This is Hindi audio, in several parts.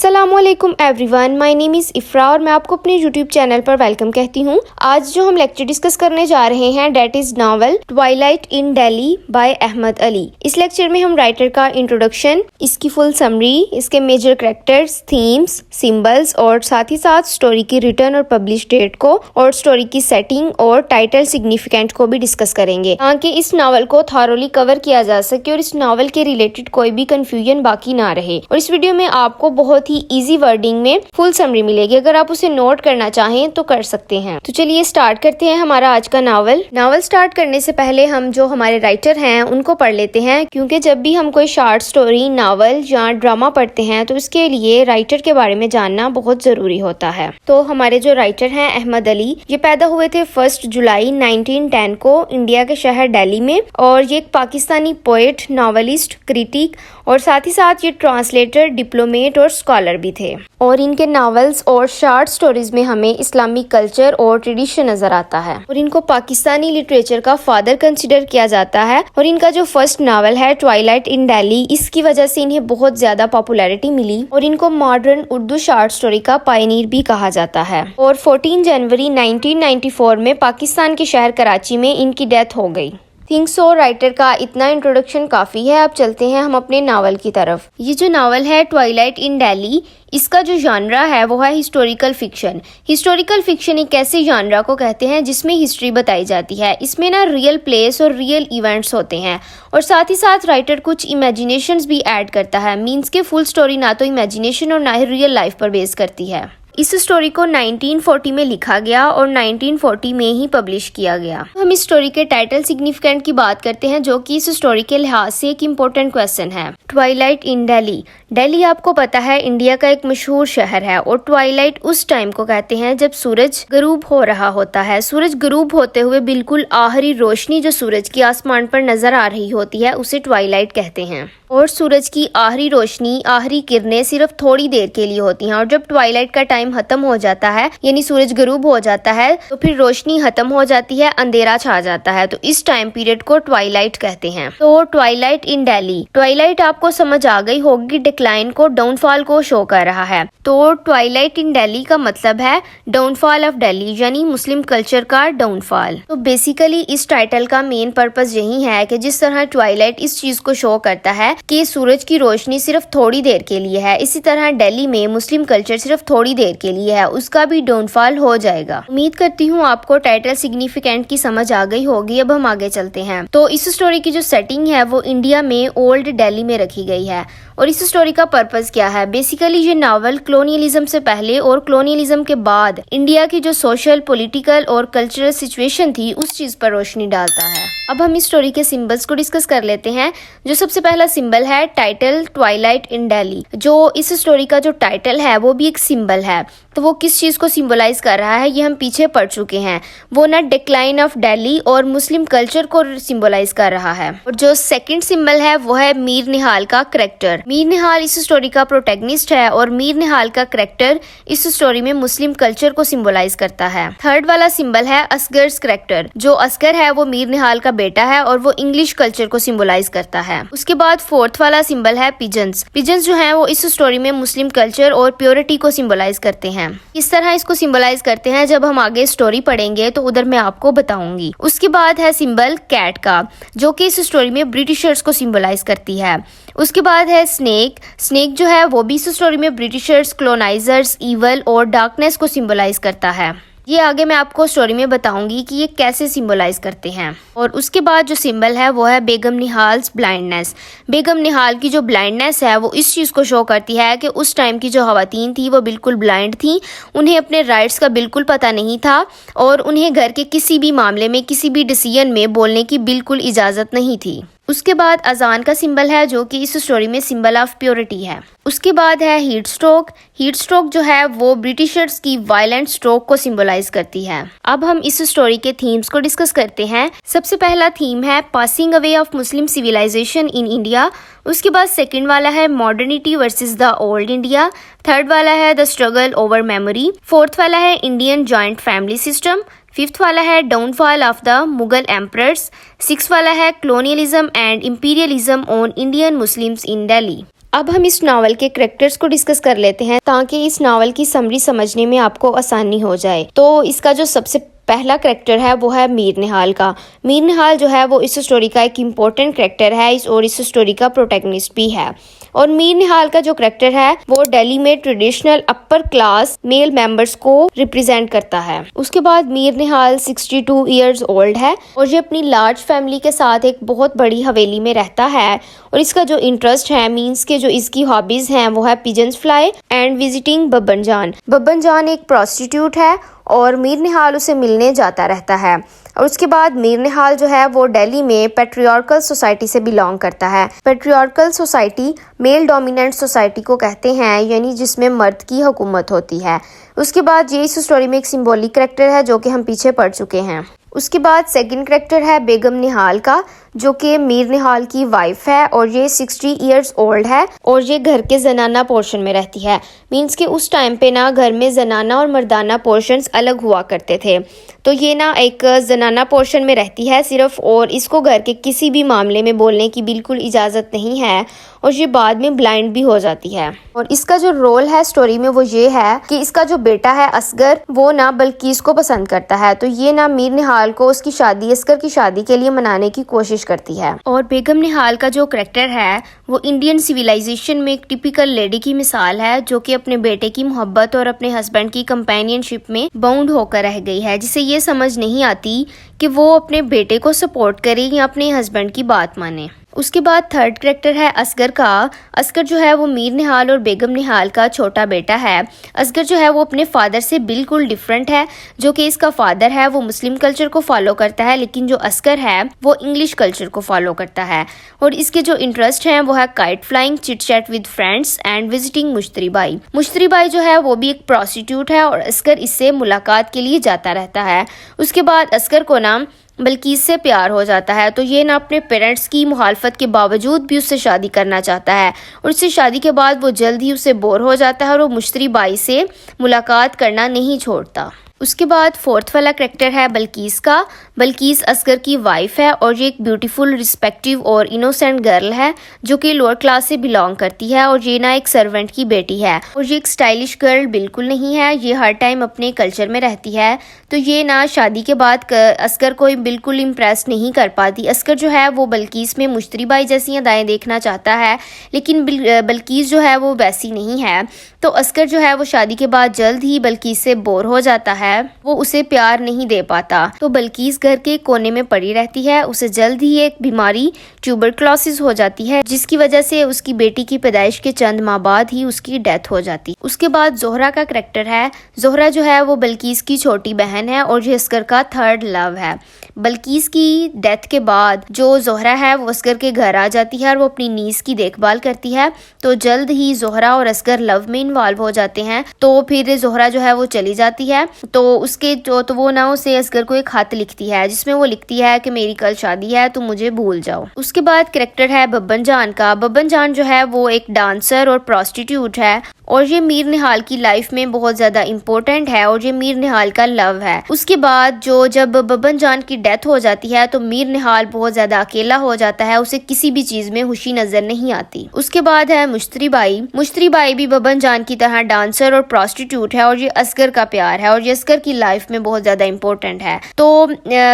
अस्सलामुअलैकुम एवरीवन, माय नेम इज़ इफ़रा और मैं आपको अपने यूट्यूब चैनल पर वेलकम कहती हूँ। आज जो हम लेक्चर डिस्कस करने जा रहे हैं that is novel Twilight in Delhi by Ahmed Ali. इस लेक्चर में हम राइटर का इंट्रोडक्शन, इसकी फुल समरी, इसके मेजर कैरेक्टर्स, थीम्स, सिंबल्स और साथ ही साथ स्टोरी की रिटर्न और पब्लिश डेट को और स्टोरी की सेटिंग और टाइटल सिग्निफिकेंट को भी डिस्कस करेंगे ताकि इस नावल को थॉरोली कवर किया जा सके और इस नावल के रिलेटेड कोई भी कंफ्यूजन बाकी ना रहे। और इस वीडियो में आपको बहुत ही इजी वर्डिंग में फुल समरी मिलेगी। अगर आप उसे नोट करना चाहें तो कर सकते हैं। तो चलिए स्टार्ट करते हैं हमारा आज का नावल स्टार्ट करने से पहले हम जो हमारे राइटर हैं उनको पढ़ लेते हैं, क्योंकि जब भी हम कोई शॉर्ट स्टोरी, नावल या ड्रामा पढ़ते हैं तो उसके लिए राइटर के बारे में जानना बहुत जरूरी होता है। तो हमारे जो राइटर हैं अहमद अली, ये पैदा हुए थे 1 जुलाई 1910 को इंडिया के शहर दिल्ली में और ये एक पाकिस्तानी पोएट, नॉवेलिस्ट, क्रिटिक और साथ ही साथ ये ट्रांसलेटर, डिप्लोमेट और स्कॉलर भी थे। और इनके नॉवेल्स और शॉर्ट स्टोरीज में हमें इस्लामिक कल्चर और ट्रेडिशन नजर आता है और इनको पाकिस्तानी लिटरेचर का फादर कंसिडर किया जाता है। और इनका जो फर्स्ट नावल है ट्वाइलाइट इन दिल्ली, इसकी वजह से इन्हें बहुत ज्यादा पॉपुलैरिटी मिली और इनको मॉडर्न उर्दू शॉर्ट स्टोरी का पायनियर भी कहा जाता है। और 14 जनवरी 1994 में पाकिस्तान के शहर कराची में इनकी डेथ हो गई। थिंक सो राइटर का इतना इंट्रोडक्शन काफी है। अब चलते हैं हम अपने नावल की तरफ। ये जो नावल है ट्वाइलाइट इन दिल्ली, इसका जो जानरा है वो है हिस्टोरिकल फिक्शन। हिस्टोरिकल फिक्शन एक ऐसे जानरा को कहते हैं जिसमें हिस्ट्री बताई जाती है। इसमें ना रियल प्लेस और रियल इवेंट्स होते हैं और साथ ही साथ राइटर कुछ इमेजिनेशंस भी ऐड करता है। मीन्स के फुल स्टोरी ना तो इमेजिनेशन और ना ही रियल लाइफ पर बेस करती है। इस स्टोरी को 1940 में लिखा गया और 1940 में ही पब्लिश किया गया। हम इस स्टोरी के टाइटल सिग्निफिकेंट की बात करते हैं, जो कि इस स्टोरी के लिहाज से एक इम्पोर्टेंट क्वेश्चन है। ट्वाइलाइट इन दिल्ली, दिल्ली आपको पता है इंडिया का एक मशहूर शहर है और ट्वाइलाइट उस टाइम को कहते हैं जब सूरज गरूब हो रहा होता है। सूरज गरूब होते हुए बिल्कुल आखिरी रोशनी जो सूरज की आसमान पर नजर आ रही होती है उसे ट्वाइलाइट कहते हैं। और सूरज की आखिरी रोशनी, आखिरी किरणें सिर्फ थोड़ी देर के लिए होती हैं और जब ट्वाइलाइट का टाइम खत्म हो जाता है, यानी सूरज गरूब हो जाता है, तो फिर रोशनी खत्म हो जाती है, अंधेरा छा जाता है। तो इस टाइम पीरियड को ट्वाइलाइट कहते हैं। तो ट्वाइलाइट इन दिल्ली, ट्वाइलाइट आपको समझ आ गई होगी डिक्लाइन को, डाउनफॉल को शो कर रहा है। तो ट्वाइलाइट इन दिल्ली का मतलब है डाउनफॉल ऑफ दिल्ली, यानी मुस्लिम कल्चर का डाउनफॉल। तो बेसिकली इस टाइटल का मेन पर्पस यही है कि जिस तरह ट्वाइलाइट इस चीज को शो करता है कि सूरज की रोशनी सिर्फ थोड़ी देर के लिए है, इसी तरह दिल्ली में मुस्लिम कल्चर सिर्फ थोड़ी देर के लिए है, उसका भी डाउनफॉल हो जाएगा। उम्मीद करती हूँ आपको टाइटल सिग्निफिकेंट की समझ आ गई होगी। अब हम आगे चलते हैं। तो इस स्टोरी की जो सेटिंग है वो इंडिया में ओल्ड दिल्ली में रखी गई है। और इस स्टोरी का पर्पस क्या है? बेसिकली ये नावल कॉलोनियलिज्म से पहले और कॉलोनियलिज्म के बाद इंडिया की जो सोशल, पॉलिटिकल और कल्चरल सिचुएशन थी उस चीज पर रोशनी डालता है। अब हम इस स्टोरी के सिंबल्स को डिस्कस कर लेते हैं। जो सबसे पहला सिंबल है टाइटल ट्वाइलाइट इन दिल्ली। जो इस स्टोरी का जो टाइटल है वो भी एक सिंबल है। तो वो किस चीज को सिंबलाइज कर रहा है ये हम पीछे पढ़ चुके हैं। वो ना डिक्लाइन ऑफ दिल्ली और मुस्लिम कल्चर को सिंबलाइज कर रहा है। और जो सेकंड सिंबल है वो है मीर निहाल का करेक्टर। मीर निहाल इस स्टोरी का प्रोटैगनिस्ट है और मीर निहाल का करेक्टर इस स्टोरी में मुस्लिम कल्चर को सिंबलाइज करता है। थर्ड वाला सिंबल है असगर्स करेक्टर। जो असगर है वो मीर निहाल का बेटा है और वो इंग्लिश कल्चर को सिंबलाइज करता है। उसके बाद फोर्थ वाला सिंबल है पिजन्स। पिजन्स जो है वो इस स्टोरी में मुस्लिम कल्चर और प्योरिटी को सिंबलाइज करते हैं। इस तरह इसको सिंबलाइज करते हैं, जब हम आगे स्टोरी पढ़ेंगे तो उधर मैं आपको बताऊंगी। उसके बाद है सिंबल कैट का, जो कि इस स्टोरी में ब्रिटिशर्स को सिंबलाइज करती है। उसके बाद है स्नेक। स्नेक जो है वो भी इस स्टोरी में ब्रिटिशर्स, कॉलोनाइजर्स, इवल और डार्कनेस को सिंबलाइज करता है। ये आगे मैं आपको स्टोरी में बताऊंगी कि ये कैसे सिंबलाइज करते हैं। और उसके बाद जो सिंबल है वो है बेगम निहाल्स ब्लाइंडनेस। बेगम निहाल की जो ब्लाइंडनेस है वो इस चीज़ को शो करती है कि उस टाइम की जो खवातीन थी वो बिल्कुल ब्लाइंड थी, उन्हें अपने राइट्स का बिल्कुल पता नहीं था और उन्हें घर के किसी भी मामले में, किसी भी डिसीजन में बोलने की बिल्कुल इजाज़त नहीं थी। उसके बाद अजान का सिंबल है, जो कि इस स्टोरी में सिंबल ऑफ प्योरिटी है। उसके बाद है हीट स्ट्रोक। हीट स्ट्रोक जो है वो ब्रिटिशर्स की वायलेंट स्ट्रोक को सिंबलाइज करती है। अब हम इस स्टोरी के थीम्स को डिस्कस करते हैं। सबसे पहला थीम है passing away of Muslim civilization in India. उसके बाद सेकंड वाला है modernity versus the old India. Third वाला है the struggle over memory. Fourth वाला है Indian joint family system. Fifth वाला है downfall of the Mughal emperors. Six वाला है colonialism and imperialism on Indian Muslims in Delhi. अब हम इस नावल के कैरेक्टर्स को डिस्कस कर लेते हैं ताकि इस नावल की समरी समझने में आपको आसानी हो जाए। तो इसका जो सबसे पहला कैरेक्टर है वो है मीर निहाल का। मीर निहाल जो है वो इस स्टोरी का एक इम्पोर्टेंट कैरेक्टर है और इस स्टोरी का प्रोटैगनिस्ट भी है। और मीर निहाल का जो कैरेक्टर है वो दिल्ली में traditional upper class male members को रिप्रेजेंट करता है। उसके बाद मीर निहाल 62 इयर्स ओल्ड है और ये अपनी लार्ज फैमिली के साथ एक बहुत बड़ी हवेली में रहता है। और इसका जो इंटरेस्ट है मीन्स के जो इसकी हॉबीज हैं वो है pigeons fly and visiting Babban Jan. Babban जान एक प्रोस्टिट्यूट है और मीर निहाल उसे मिलने जाता रहता है। और उसके बाद मीर निहाल जो है वो दिल्ली में पैट्रियार्कल सोसाइटी से बिलोंग करता है। Patriarchal society male dominant society को कहते हैं, यानी जिसमें मर्द की हुकूमत होती है। उसके बाद ये इस स्टोरी में एक सिंबॉलिक कैरेक्टर है जो कि हम पीछे पढ़ चुके हैं। उसके बाद सेकंड कैरेक्टर है बेगम निहाल का, जो कि मीर निहाल की वाइफ है और ये 60 इयर्स ओल्ड है और ये घर के जनाना पोर्शन में रहती है। मीन्स के उस टाइम पे ना घर में जनाना और मर्दाना पोर्शंस अलग हुआ करते थे। तो ये ना एक जनाना पोर्शन में रहती है सिर्फ, और इसको घर के किसी भी मामले में बोलने की बिल्कुल इजाज़त नहीं है और ये बाद में ब्लाइंड भी हो जाती है। और इसका जो रोल है स्टोरी में वो ये है कि इसका जो बेटा है असगर वो ना बल्कीस को पसंद करता है। तो ये ना मीर निहाल को उसकी शादी असगर की शादी के लिए मनाने की कोशिश करती है। और बेगम निहाल का जो कैरेक्टर है वो इंडियन सिविलाइजेशन में एक टिपिकल लेडी की मिसाल है जो कि अपने बेटे की मोहब्बत और अपने हस्बैंड की कंपेनियनशिप में बाउंड होकर रह गई है, जिसे ये समझ नहीं आती कि वो अपने बेटे को सपोर्ट करे या अपने हस्बैंड की बात माने। उसके बाद थर्ड कैरेक्टर है असगर का। असगर जो है वो मीर निहाल और बेगम निहाल का छोटा बेटा है। असगर जो है वो अपने फादर से बिल्कुल डिफरेंट है। जो कि इसका फादर है वो मुस्लिम कल्चर को फॉलो करता है, लेकिन जो असगर है वो इंग्लिश कल्चर को फॉलो करता है। और इसके जो इंटरेस्ट हैं वो है kite flying, chit chat with friends and visiting Mushtari Bai. Mushtari Bai जो है वो भी एक प्रोस्टिट्यूट है और असगर इससे मुलाकात के लिए जाता रहता है। उसके बाद असगर को ना बल्कीस से प्यार हो जाता है। तो ये ना अपने पेरेंट्स की मुखालफत के बावजूद भी उससे शादी करना चाहता है और उससे शादी के बाद वो जल्द ही उससे बोर हो जाता है और वो मुश्तरी बाई से मुलाकात करना नहीं छोड़ता। उसके बाद फोर्थ वाला कैरेक्टर है बल्कीस का। बल्कीस असगर की वाइफ है और ये एक ब्यूटीफुल, रिस्पेक्टिव और इनोसेंट गर्ल है जो कि लोअर क्लास से बिलोंग करती है और ये ना एक सर्वेंट की बेटी है। और ये एक स्टाइलिश गर्ल बिल्कुल नहीं है, ये हर टाइम अपने कल्चर में रहती है। तो ये ना शादी के बाद असगर को बिल्कुल इम्प्रेस नहीं कर पाती। असगर जो है वो बल्कीस में मुश्तरी बाई जैसी अदाएं देखना चाहता है, लेकिन बल्कीस जो है वो वैसी नहीं है। तो असगर जो है वो शादी के बाद जल्द ही बल्कीस से बोर हो जाता है, वो उसे प्यार नहीं दे पाता। तो बल्कीस घर के कोने में पड़ी रहती है। उसे जल्द ही एक बीमारी ट्यूबरक्लोसिस हो जाती है, जिसकी वजह से उसकी बेटी की पैदाइश के चंद माह बाद ही उसकी डेथ हो जाती। उसके बाद जोहरा का कैरेक्टर है। जोहरा जो है वो बल्कीस की छोटी बहन है और ये असगर का थर्ड लव है। बल्कीस की डेथ के बाद जो जोहरा है वो असगर के घर आ जाती है और वो अपनी नीस की देखभाल करती है। तो जल्द ही जोहरा और असगर लव में इन्वॉल्व हो जाते हैं। तो फिर जोहरा जो है वो चली जाती है। तो उसके जो तो वो ना उसे असगर को एक खत लिखती है जिसमें वो लिखती है कि मेरी कल शादी है, तुम मुझे भूल जाओ। उसके बाद कैरेक्टर है बब्बन जान का। बब्बन जान जो है वो एक डांसर और प्रोस्टिट्यूट है और ये मीर निहाल की लाइफ में बहुत ज्यादा इम्पोर्टेंट है और ये मीर निहाल का लव है। उसके बाद जब बब्बन जान की डेथ हो जाती है तो मीर निहाल बहुत ज्यादा अकेला हो जाता है, उसे किसी भी चीज में खुशी नजर नहीं आती। उसके बाद है मुश्तरी बाई। मुश्तरी बाई भी बब्बन जान की तरह डांसर और प्रोस्टिट्यूट है और ये असगर का प्यार है और ये असगर की लाइफ में बहुत ज्यादा इम्पोर्टेंट है। तो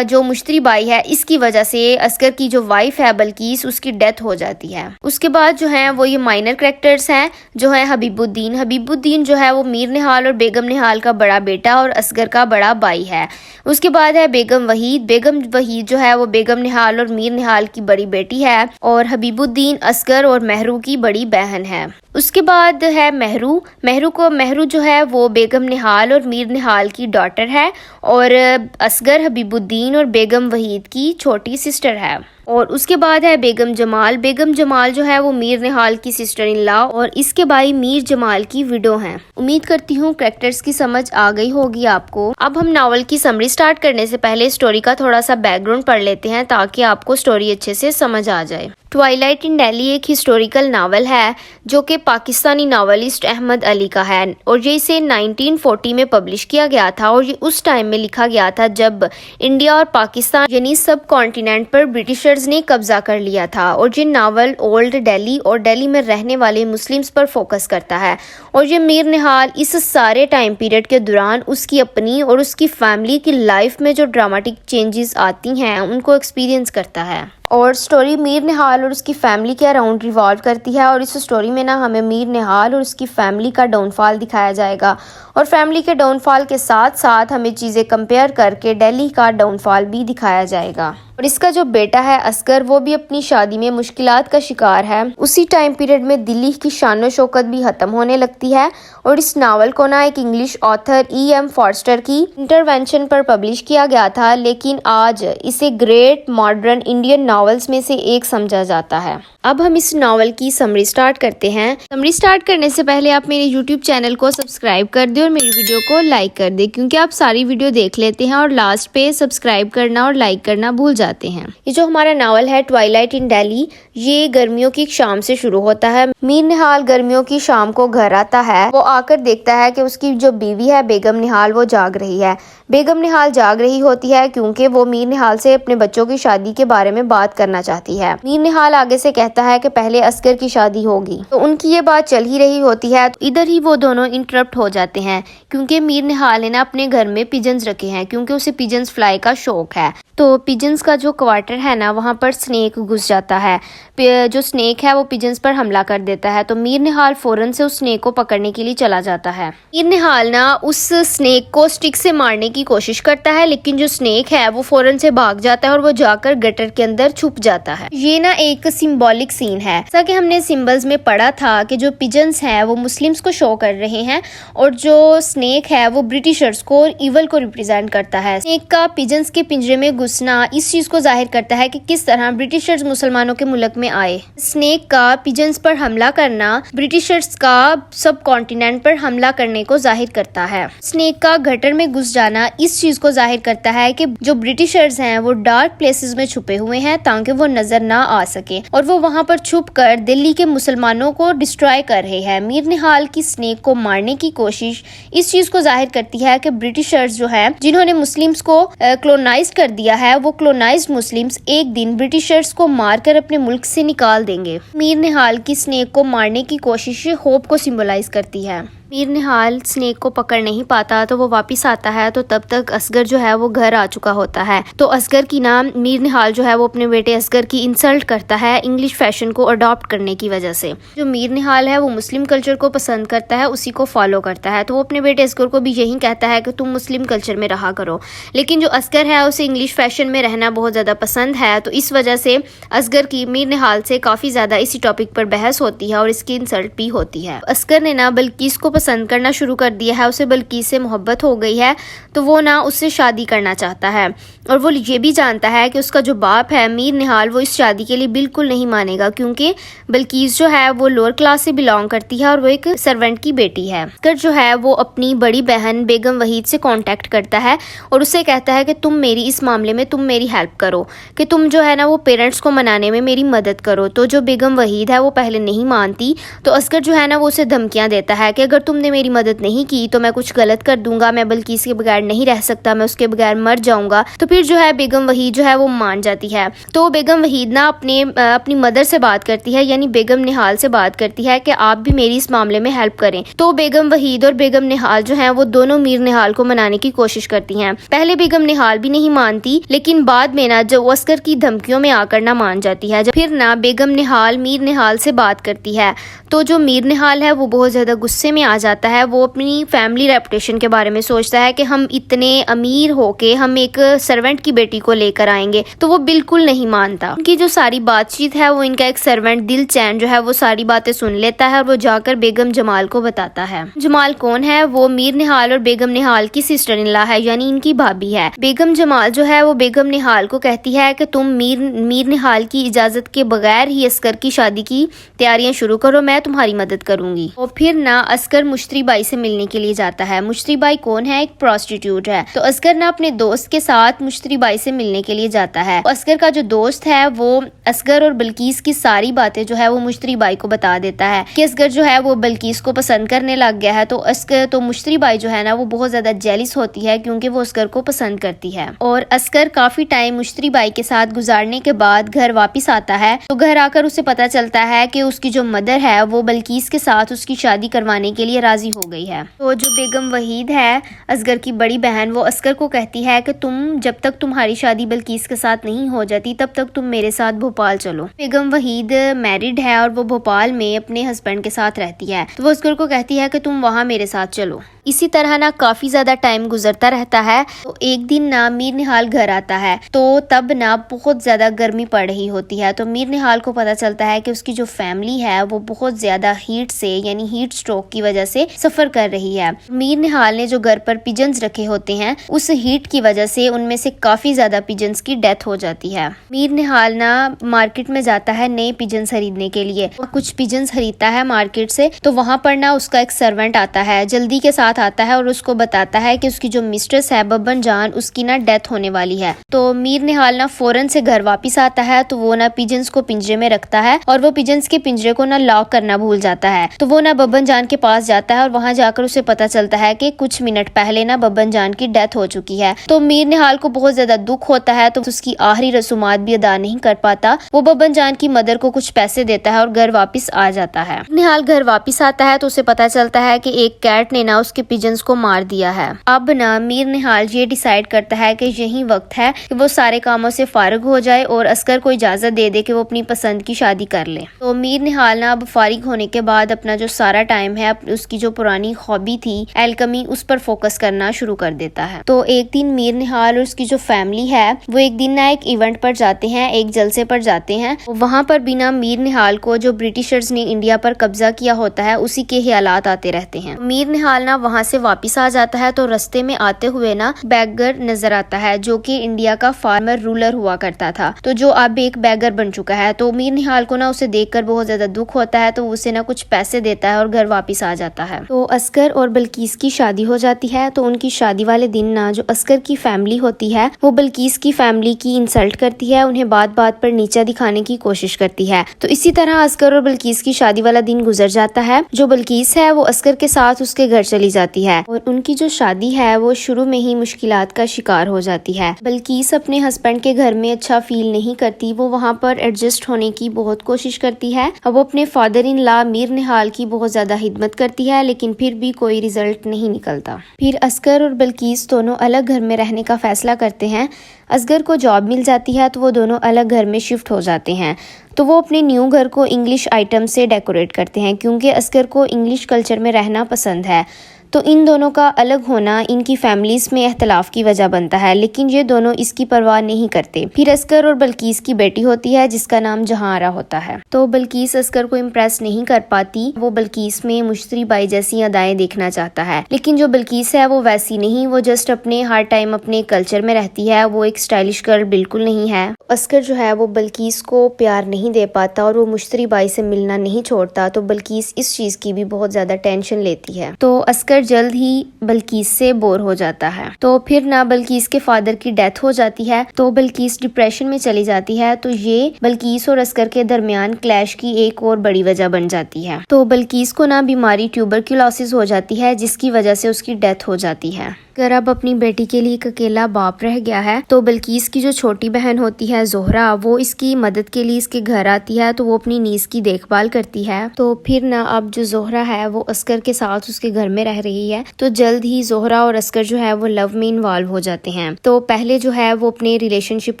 जो मुश्तरी बाई है इसकी वजह से असगर की जो वाइफ है बल्कीस, उसकी डेथ हो जाती है। उसके बाद जो है वो ये माइनर कैरेक्टर्स हैं जो है हबीबुद्दीन। हबीबुद्दीन जो है वो मीर निहाल और बेगम निहाल का बड़ा बेटा और असगर का बड़ा भाई है। उसके बाद है बेगम वहीद। बेगम वहीद जो है वो बेगम निहाल और मीर निहाल की बड़ी बेटी है और हबीबुद्दीन असगर और महरू की बड़ी बहन है। उसके बाद है महरू। महरू जो है वो बेगम निहाल और मीर निहाल की डॉटर है और असगर हबीबुद्दीन और बेगम वहीद की छोटी सिस्टर है। और उसके बाद है बेगम जमाल। बेगम जमाल जो है वो मीर निहाल की सिस्टर इन लॉ और इसके भाई मीर जमाल की विडो हैं। उम्मीद करती हूँ कैरेक्टर्स की समझ आ गई होगी आपको। अब हम नावल की समरी स्टार्ट करने से पहले स्टोरी का थोड़ा सा बैकग्राउंड पढ़ लेते हैं ताकि आपको स्टोरी अच्छे से समझ आ जाए। ट्वाइलाइट इन दिल्ली एक हिस्टोरिकल नावल है जो कि पाकिस्तानी नावलिस्ट अहमद अली का है और ये इसे 1940 में पब्लिश किया गया था और ये उस टाइम में लिखा गया था जब इंडिया और पाकिस्तान यानी सब कॉन्टिनेंट पर ब्रिटिशर्स ब्रिटिशर्स ने कब्जा कर लिया था। और ये नावल ओल्ड दिल्ली और दिल्ली में रहने वाले मुस्लिम्स पर फोकस करता है और ये मीर निहाल इस सारे टाइम पीरियड के दौरान उसकी अपनी और उसकी फैमिली की लाइफ में जो ड्रामेटिक चेंजेस आती हैं उनको एक्सपीरियंस करता है। और स्टोरी मीर निहाल और उसकी फैमिली के अराउंड रिवॉल्व करती है और इस स्टोरी में ना हमें मीर निहाल और उसकी फैमिली का डाउनफॉल दिखाया जाएगा और फैमिली के डाउनफॉल के साथ साथ हमें चीज़ें कंपेयर करके दिल्ली का डाउनफॉल भी दिखाया जाएगा। और इसका जो बेटा है असगर वो भी अपनी शादी में मुश्किलात का शिकार है। उसी टाइम पीरियड में दिल्ली की शान और शौकत भी ख़त्म होने लगती है और इस नावल को ना एक इंग्लिश ऑथर E.M. फॉर्स्टर की इंटरवेंशन पर पब्लिश किया गया था, लेकिन आज इसे ग्रेट मॉडर्न इंडियन नॉवेल्स में से एक समझा जाता है। अब हम इस नावल की समरी स्टार्ट करते हैं। समरी स्टार्ट करने से पहले आप मेरे YouTube चैनल को सब्सक्राइब कर दें और मेरी वीडियो को लाइक कर दें, क्योंकि आप सारी वीडियो देख लेते हैं और लास्ट पे सब्सक्राइब करना और लाइक करना भूल जाते हैं। ये जो हमारा नावल है ट्वाइलाइट इन दिल्ली, ये गर्मियों की शाम से शुरू होता है। मीर निहाल गर्मियों की शाम को घर आता है। वो आकर देखता है कि उसकी जो बीवी है बेगम निहाल वो जाग रही है। बेगम निहाल जाग रही होती है क्योंकि वो मीर निहाल से अपने बच्चों की शादी के बारे में बात करना चाहती है। मीर निहाल आगे से कहता है कि पहले असगर की शादी होगी, तो उनकी ये बात चल ही रही होती है। तो इधर ही वो दोनों इंटरप्ट हो जाते हैं क्योंकि मीर निहाल ने ना अपने घर में पिजन्स रखे हैं क्योंकि उसे पिजन्स फ्लाई का शौक है। तो पिजन्स का जो क्वार्टर है ना वहाँ पर स्नेक घुस जाता है। जो स्नेक है वो पिजन्स पर हमला कर देता है। तो मीर निहाल फौरन से उस स्नेक को पकड़ने के लिए चला जाता है। मीर निहाल ना उस स्नेक को स्टिक से मारने की कोशिश करता है, लेकिन जो स्नेक है वो फौरन से भाग जाता है और वो जाकर गटर के अंदर छुप जाता है। ये ना एक सिंबॉलिक सीन है, जैसा कि हमने सिंबल्स में पढ़ा था कि जो पिजन्स हैं वो मुस्लिम्स को शो कर रहे हैं और जो स्नेक है वो ब्रिटिशर्स को और इवल को रिप्रेजेंट करता है। स्नेक का पिजन्स के पिंजरे में घुसना इस चीज को जाहिर करता है कि किस तरह ब्रिटिशर्स मुसलमानों के मुल्क में आए। स्नेक का पिजन्स पर हमला करना ब्रिटिशर्स का सब कॉन्टिनेंट पर हमला करने को जाहिर करता है। स्नेक का गटर में घुस जाना इस चीज को जाहिर करता है कि जो ब्रिटिशर्स हैं वो डार्क प्लेसेस में छुपे हुए हैं ताकि वो नजर ना आ सके और वो वहां पर छुप कर दिल्ली के मुसलमानों को डिस्ट्रॉय कर रहे हैं। मीर निहाल की स्नेक को मारने की कोशिश इस चीज को जाहिर करती है कि ब्रिटिशर्स जो है जिन्होंने मुस्लिम्स को क्लोनाइज कर दिया है वो क्लोनाइज्ड मुस्लिम्स एक दिन ब्रिटिशर्स को मारकर अपने मुल्क से निकाल देंगे। मीर निहाल की स्नेक को मारने की कोशिश होप को सिंबलाइज करती है। मीर निहाल स्नेक को पकड़ नहीं पाता तो वो वापस आता है, तो तब तक असगर जो है वो घर आ चुका होता है। तो असगर की नाम मीर निहाल जो है वो अपने बेटे असगर की इंसल्ट करता है इंग्लिश फैशन को अडॉप्ट करने की वजह से। जो मीर निहाल है वो मुस्लिम कल्चर को पसंद करता है, उसी को फॉलो करता है। तो वो अपने बेटे असगर को भी यही कहता है कि तुम मुस्लिम कल्चर में रहा करो, लेकिन जो असगर है उसे इंग्लिश फैशन में रहना बहुत ज़्यादा पसंद है। तो इस वजह से असगर की मीर निहाल से काफ़ी ज़्यादा इसी टॉपिक पर बहस होती है और इसकी इंसल्ट भी होती है। असगर ने ना बल्कीस को पसंद करना शुरू कर दिया है, उसे बल्कीस से मोहब्बत हो गई है, तो वो ना उससे शादी करना चाहता है और वो ये भी जानता है कि उसका जो बाप है मीर निहाल वो इस शादी के लिए बिल्कुल नहीं मानेगा क्योंकि बल्कीस जो है वो लोअर क्लास से बिलोंग करती है और वो एक सर्वेंट की बेटी है। असगर जो है वो अपनी बड़ी बहन बेगम वहीद से कांटेक्ट करता है और उससे कहता है कि तुम मेरी इस मामले में तुम मेरी हेल्प करो, कि तुम जो है ना वो पेरेंट्स को मनाने में मेरी मदद करो। तो जो बेगम वहीद है वो पहले नहीं मानती, तो असगर जो है ना वो उसे धमकियां देता है कि अगर तुमने मेरी मदद नहीं की तो मैं कुछ गलत कर दूंगा, मैं बल्कीस के बगैर नहीं रह सकता, मैं उसके बगैर मर जाऊंगा। तो फिर जो है बेगम वहीद जो है वो मान जाती है। तो बेगम वहीद ना अपनी मदर से बात करती है, यानी बेगम निहाल से बात करती है कि आप भी मेरी इस मामले में हेल्प करें। तो बेगम वहीद और बेगम निहाल जो है वो दोनों मीर निहाल को मनाने की कोशिश करती हैं। पहले बेगम निहाल भी नहीं मानती, लेकिन बाद में ना जो असगर की धमकियों में आकर ना मान जाती है। फिर ना बेगम निहाल मीर निहाल से बात करती है, तो जो मीर निहाल है वो बहुत ज्यादा गुस्से में आ जाता है। वो अपनी फैमिली रेपुटेशन के बारे में सोचता है कि हम इतने अमीर होके हम एक सर्वेंट की बेटी को लेकर आएंगे, तो वो बिल्कुल नहीं मानता। उनकी जो सारी बातचीत है वो इनका एक सर्वेंट दिल चैन जो है वो सारी बातें सुन लेता है और वो जाकर बेगम जमाल को बताता है। जमाल कौन है? वो मीर निहाल और बेगम निहाल की सिस्टर इन लॉ है, यानी इनकी भाभी है। बेगम जमाल जो है वो बेगम निहाल को कहती है कि तुम मीर निहाल की इजाजत के बगैर ही असगर की शादी की तैयारियां शुरू करो, मैं तुम्हारी मदद करूंगी। और फिर ना असगर मुश्तरी बाई से मिलने के लिए जाता है। मुश्तरी बाई कौन है? एक प्रोस्टिट्यूट है। तो असगर ना अपने दोस्त के साथ मुश्तरी बाई से मिलने के लिए जाता है। असगर का जो दोस्त है वो असगर और बल्कीस की सारी बातें जो है वो मुश्तरी बाई को बता देता है कि असगर जो है वो बल्कीस को पसंद करने लग गया है। तो मुश्तरी बाई जो है ना वो बहुत ज्यादा जेलिस होती है क्योंकि वो असगर को पसंद करती है। और असगर काफी टाइम मुश्तरी बाई के साथ गुजारने के बाद घर वापिस आता है। तो घर आकर उसे पता चलता है कि उसकी जो मदर है वो बल्कीस के साथ उसकी शादी करवाने के लिए राजी हो गई है। तो जो बेगम वहीद है असगर की बड़ी बहन, वो असगर को कहती है कि जब तक तुम्हारी शादी बल्कीस के साथ नहीं हो जाती तब तक तुम मेरे साथ भोपाल चलो। बेगम वहीद मैरिड है और वो भोपाल में अपने हस्बैंड के साथ रहती है। तो वो असगर को कहती है कि तुम वहाँ मेरे साथ चलो। इसी तरह ना काफी ज्यादा टाइम गुजरता रहता है। तो एक दिन ना मीर निहाल घर आता है। तो तब ना बहुत ज्यादा गर्मी पड़ रही होती है। तो मीर निहाल को पता चलता है कि उसकी जो फैमिली है वो बहुत ज्यादा हीट से यानी हीट स्ट्रोक की वजह से सफर कर रही है। मीर निहाल ने जो घर पर पिजन्स रखे होते हैं उस हीट की वजह से उनमें से काफी ज्यादा पिजन्स की डेथ हो जाती है। मीर निहाल ना मार्केट में जाता है नए पिजन्स खरीदने के लिए। कुछ पिजन्स खरीदता है मार्केट से। तो वहां पर ना उसका एक सर्वेंट आता है, जल्दी के साथ आता है और उसको बताता है कि उसकी जो मिस्ट्रेस है बब्बन जान, उसकी ना डेथ होने वाली है। तो मीर निहाल ना फौरन से घर वापस आता है। तो वो ना पिजन्स को पिंजरे में रखता है और वो पिजन्स के पिंजरे को ना लॉक करना भूल जाता है। तो वो ना बब्बन जान के पास जाता है और वहां जाकर उसे पता चलता है कि कुछ मिनट पहले ना बब्बन जान की डेथ हो चुकी है। तो मीर निहाल को बहुत ज्यादा दुख होता है। तो उसकी आखिरी रसूमात भी अदा नहीं कर पाता। वो बब्बन जान की मदर को कुछ पैसे देता है और घर वापस आ जाता है। निहाल घर वापस आता है तो उसे पता चलता है कि एक कैट ने ना उसके पिजन्स को मार दिया है। अब ना मीर निहाल ये डिसाइड करता है कि यही वक्त है कि वो सारे कामों से फारिग हो जाए और असगर को इजाजत दे दे कि वो अपनी पसंद की शादी कर ले। तो मीर निहाल ना अब फारिग होने के बाद अपना जो सारा टाइम है उसकी जो पुरानी हॉबी थी एल्केमी, उस पर फोकस करना शुरू कर देता है। तो एक दिन मीर निहाल और उसकी जो फैमिली है वो एक दिन ना एक इवेंट पर जाते हैं, एक जलसे पर जाते हैं। वहां पर भी ना मीर निहाल को जो ब्रिटिशर्स ने इंडिया पर कब्जा किया होता है उसी के ख्यालात आते रहते हैं। मीर निहाल ना वहां से वापस आ जाता है। तो रास्ते में आते हुए ना बैगर नजर आता है जो कि इंडिया का फार्मर रूलर हुआ करता था, तो जो अब एक बैगर बन चुका है। तो मीर निहाल को ना उसे देखकर बहुत ज्यादा दुख होता है। तो उसे ना कुछ पैसे देता है और घर वापस आ जाता है। तो असगर और बल्कीस की शादी हो जाती है। तो उनकी शादी वाले दिन ना जो असगर की फैमिली होती है वो बल्कीस की फैमिली की इंसल्ट करती है, उन्हें बात बात पर नीचा दिखाने की कोशिश करती है। तो इसी तरह असगर और बल्कीस की शादी वाला दिन गुजर जाता है। जो बल्कीस है वो असगर के साथ उसके घर चली जाती है और उनकी जो शादी है वो शुरू में ही मुश्किलात का शिकार हो जाती है। बल्कीस अपने हस्बैंड के घर में अच्छा फील नहीं करती। वो वहाँ पर एडजस्ट होने की बहुत कोशिश करती है। अब वो अपने फादर इन लॉ मीर निहाल की बहुत ज्यादा हिदमत करती है लेकिन फिर भी कोई रिजल्ट नहीं निकलता। फिर असगर और बल्कीस दोनों अलग घर में रहने का फैसला करते हैं। असगर को जॉब मिल जाती है तो वो दोनों अलग घर में शिफ्ट हो जाते हैं। तो वो अपने न्यू घर को इंग्लिश आइटम से डेकोरेट करते हैं क्योंकि असगर को इंग्लिश कल्चर में रहना पसंद है। तो इन दोनों का अलग होना इनकी फैमिलीज में इख्तलाफ की वजह बनता है, लेकिन ये दोनों इसकी परवाह नहीं करते। फिर असगर और बल्कीस की बेटी होती है जिसका नाम जहांरा होता है। तो बल्कीस असगर को इम्प्रेस नहीं कर पाती। वो बल्कीस में मुश्तरी बाई जैसी अदाएं देखना चाहता है, लेकिन जो बल्कीस है वो वैसी नहीं। वो जस्ट अपने हर टाइम अपने कल्चर में रहती है। वो एक स्टाइलिश गर्ल बिल्कुल नहीं है। असगर जो है वो बल्कीस को प्यार नहीं दे पाता और वो मुश्तरी बाई से मिलना नहीं छोड़ता। तो बल्कीस इस चीज की भी बहुत ज्यादा टेंशन लेती है। तो असगर जल्द ही बल्कीस से बोर हो जाता है। तो फिर ना बल्कीस के फादर की डेथ हो जाती है। तो बल्कीस डिप्रेशन में चली जाती है। तो ये बल्कीस और असगर के दरमियान क्लैश की एक और बड़ी वजह बन जाती है। तो बल्कीस को ना बीमारी ट्यूबरक्यूलोसिस हो जाती है जिसकी वजह से उसकी डेथ हो जाती है। अगर अब अपनी बेटी के लिए एक अकेला बाप रह गया है। तो बल्कीस की जो छोटी बहन होती है जोहरा, वो इसकी मदद के लिए इसके घर आती है। तो वो अपनी नीस की देखभाल करती है। तो फिर ना अब जो जोहरा है वो असगर के साथ उसके घर में रह रही है। तो जल्द ही जोहरा और असगर जो है वो लव में इन्वॉल्व हो जाते हैं। तो पहले जो है वो अपने रिलेशनशिप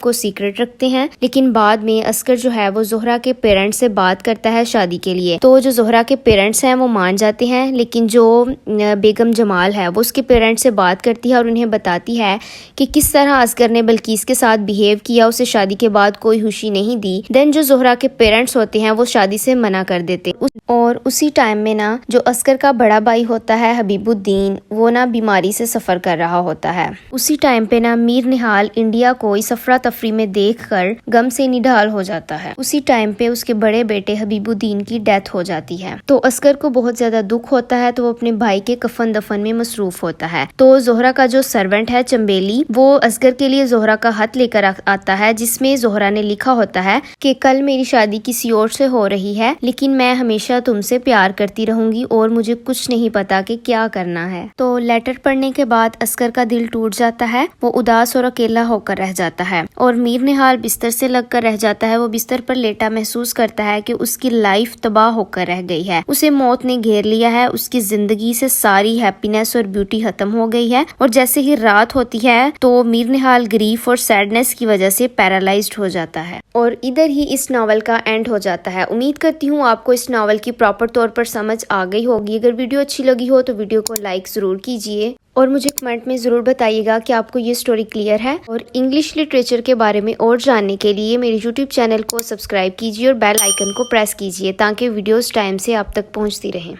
को सीक्रेट रखते हैं, लेकिन बाद में असगर जो है वो जोहरा के पेरेंट्स से बात करता है शादी के लिए। तो जो जोहरा के पेरेंट्स हैं वो मान जाते हैं, लेकिन जो बेगम जमाल है वो उसके पेरेंट्स से बात करती है और उन्हें बताती है कि किस तरह असगर ने बल्कीस के साथ बिहेव किया, उसे शादी के बाद कोई खुशी नहीं दी। देन जो जोहरा के पेरेंट्स होते हैं वो शादी से मना कर देते। और उसी टाइम में ना जो असगर का बड़ा भाई होता है हबीबुद्दीन, वो ना बीमारी से सफ़र कर रहा होता है। उसी टाइम पे ना मीर निहाल इंडिया को इस अफरा तफरी में देखकर गम से निढाल हो जाता है। उसी टाइम पे उसके बड़े बेटे हबीबुद्दीन की डेथ हो जाती है। तो असगर को बहुत ज्यादा दुख होता है, तो वो अपने भाई के कफन दफन में मसरूफ होता है। तो जोहरा का जो सर्वेंट है चंबेली, वो असगर के लिए जोहरा का खत लेकर आता है, जिसमें जोहरा ने लिखा होता है कि कल मेरी शादी किसी और से हो रही है, लेकिन मैं हमेशा तुमसे प्यार करती रहूंगी और मुझे कुछ नहीं पता कि क्या करना है। तो लेटर पढ़ने के बाद असगर का दिल टूट जाता है, वो उदास और अकेला होकर रह जाता है और मीर निहाल बिस्तर से लगकर रह जाता है। वो बिस्तर पर लेटा महसूस करता है कि उसकी लाइफ तबाह होकर रह गई है, उसे मौत ने घेर लिया है, उसकी जिंदगी से सारी हैप्पीनेस और ब्यूटी खत्म हो गई है। और जैसे ही रात होती है तो मीर निहाल ग्रीफ और सैडनेस की वजह से पैरालाइज्ड हो जाता है। और इधर ही इस नॉवल का एंड हो जाता है। उम्मीद करती हूँ आपको इस नॉवल की प्रॉपर तौर पर समझ आ गई होगी। अगर वीडियो अच्छी लगी हो तो वीडियो को लाइक जरूर कीजिए और मुझे कमेंट में ज़रूर बताइएगा कि आपको ये स्टोरी क्लियर है। और इंग्लिश लिटरेचर के बारे में और जानने के लिए मेरे यूट्यूब चैनल को सब्सक्राइब कीजिए और बेल आइकन को प्रेस कीजिए ताकि वीडियोस टाइम से आप तक पहुंचती रहें।